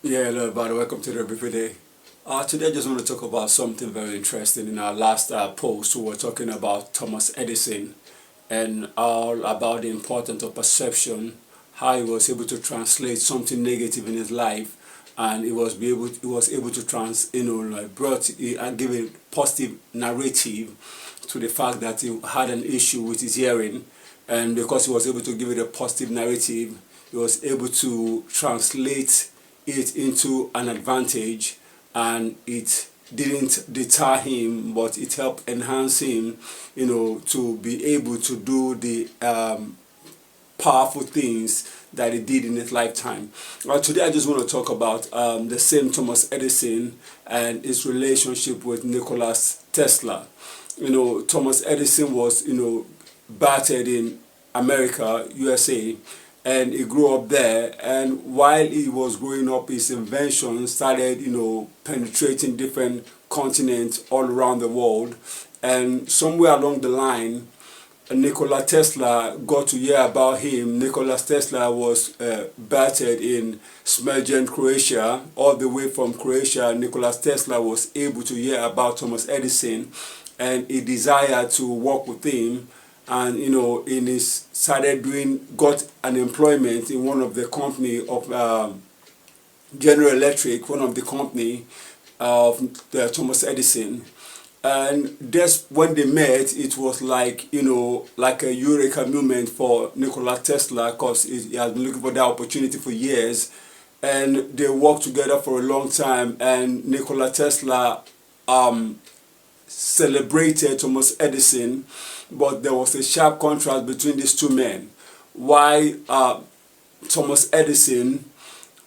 Yeah, hello everybody, welcome to the Brief Day. Today I just want to talk about something very interesting. In our last post, we were talking about Thomas Edison and all about the importance of perception, how he was able to translate something negative in his life, and he was able to brought and give a positive narrative to the fact that he had an issue with his hearing, and because he was able to give it a positive narrative, he was able to translate it into an advantage, and it didn't deter him, but it helped enhance him, to be able to do the powerful things that he did in his lifetime. Today I just want to talk about the same Thomas Edison and his relationship with Nikola Tesla. Thomas Edison was, battered in America, USA, and he grew up there. And while he was growing up, his inventions started, penetrating different continents all around the world. And somewhere along the line, Nikola Tesla got to hear about him. Nikola Tesla was battered in Smergen, Croatia. All the way from Croatia, Nikola Tesla was able to hear about Thomas Edison, and he desired to work with him. And in his got an employment in one of the company of General Electric, one of the company of Thomas Edison. And just when they met, it was like, like a eureka moment for Nikola Tesla, because he has been looking for that opportunity for years. And they worked together for a long time, and Nikola Tesla celebrated Thomas Edison, but there was a sharp contrast between these two men. Why Thomas Edison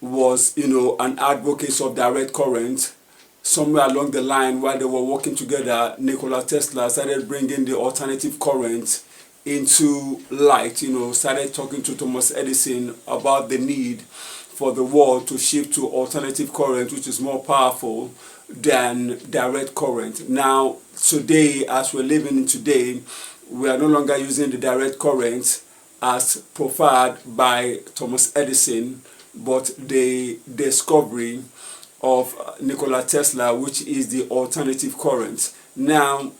was, an advocate of direct current. Somewhere along the line, while they were working together, Nikola Tesla started bringing the alternative current into light. Started talking to Thomas Edison about the need for the world to shift to alternative current, which is more powerful than direct current. Now, today, as we're living in today, we are no longer using the direct current as proffered by Thomas Edison, but the discovery of Nikola Tesla, which is the alternative current. Now,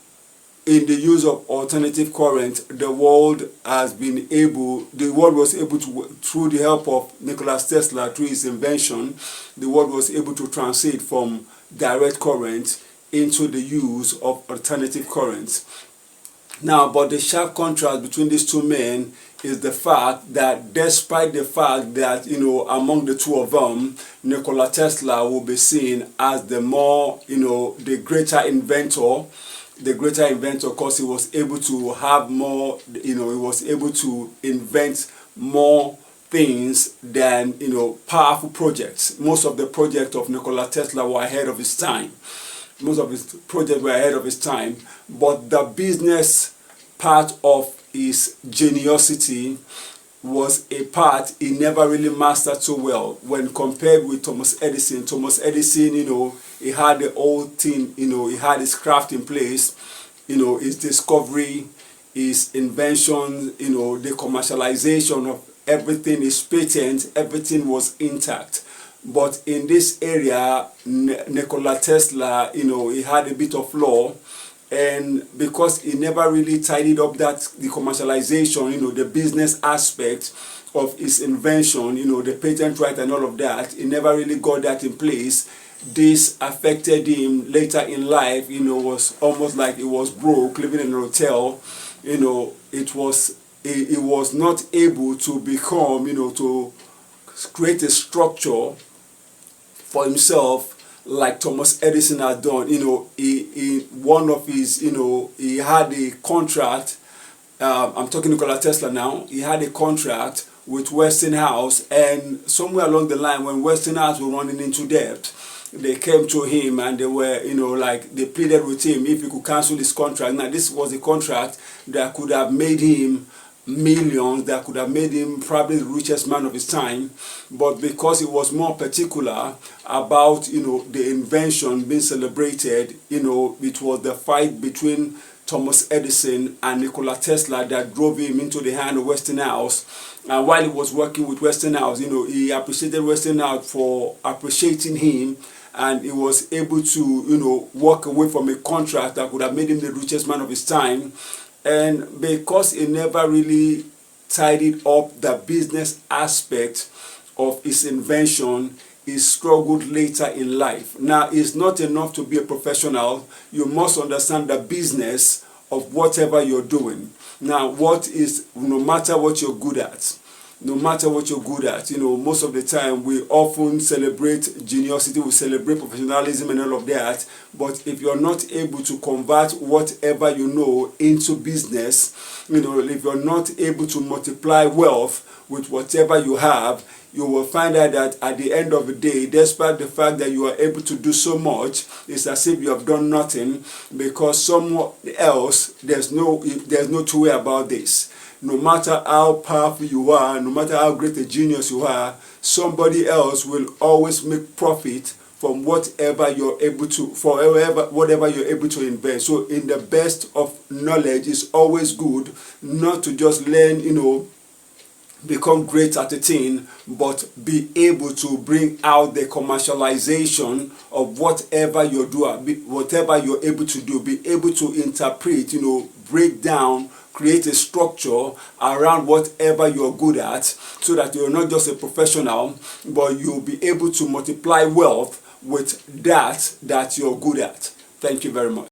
in the use of alternative current, the world was able to, through the help of Nikola Tesla, through his invention, the world was able to transit from direct current into the use of alternative currents. Now, but the sharp contrast between these two men is the fact that despite the fact that, among the two of them, Nikola Tesla will be seen as the more, the greater inventor, because he was able to have more, he was able to invent more things than, powerful projects. Most of the projects of Nikola Tesla were ahead of his time. Most of his projects were ahead of his time, but the business part of his geniusity was a part he never really mastered so well when compared with Thomas Edison. Thomas Edison, he had the whole thing, he had his craft in place, his discovery, his invention, the commercialization of everything, his patent, everything was intact. But in this area, Nikola Tesla, he had a bit of flaw, and because he never really tidied up the commercialization, the business aspect of his invention, the patent right and all of that, he never really got that in place. This affected him later in life. Was almost like he was broke, living in a hotel. He was not able to become, to create a structure for himself like Thomas Edison had done. One of his, he had a contract. I'm talking Nikola Tesla now. He had a contract with Westinghouse, and somewhere along the line, when Westinghouse were running into debt, they came to him and they were, they pleaded with him if he could cancel this contract. Now, this was a contract that could have made him millions, that could have made him probably the richest man of his time, but because he was more particular about the invention being celebrated, it was the fight between Thomas Edison and Nikola Tesla that drove him into the hand of Westinghouse. And while he was working with Westinghouse, he appreciated Westinghouse for appreciating him, and he was able to, walk away from a contract that could have made him the richest man of his time. And because he never really tidied up the business aspect of his invention, he struggled later in life. Now, it's not enough to be a professional. You must understand the business of whatever you're doing. Now, no matter what you're good at, most of the time we often celebrate geniusity, we celebrate professionalism and all of that. But if you're not able to convert whatever you know into business, if you're not able to multiply wealth with whatever you have, you will find out that at the end of the day, despite the fact that you are able to do so much, it's as if you have done nothing, because someone else, there's no two way about this. No matter how powerful you are, no matter how great a genius you are, somebody else will always make profit from whatever you're able to, whatever you're able to invent. So in the best of knowledge, it's always good not to just learn, become great at a thing, but be able to bring out the commercialization of whatever you're doing, whatever you're able to do, be able to interpret, break down, create a structure around whatever you're good at, so that you're not just a professional, but you'll be able to multiply wealth with that you're good at. Thank you very much.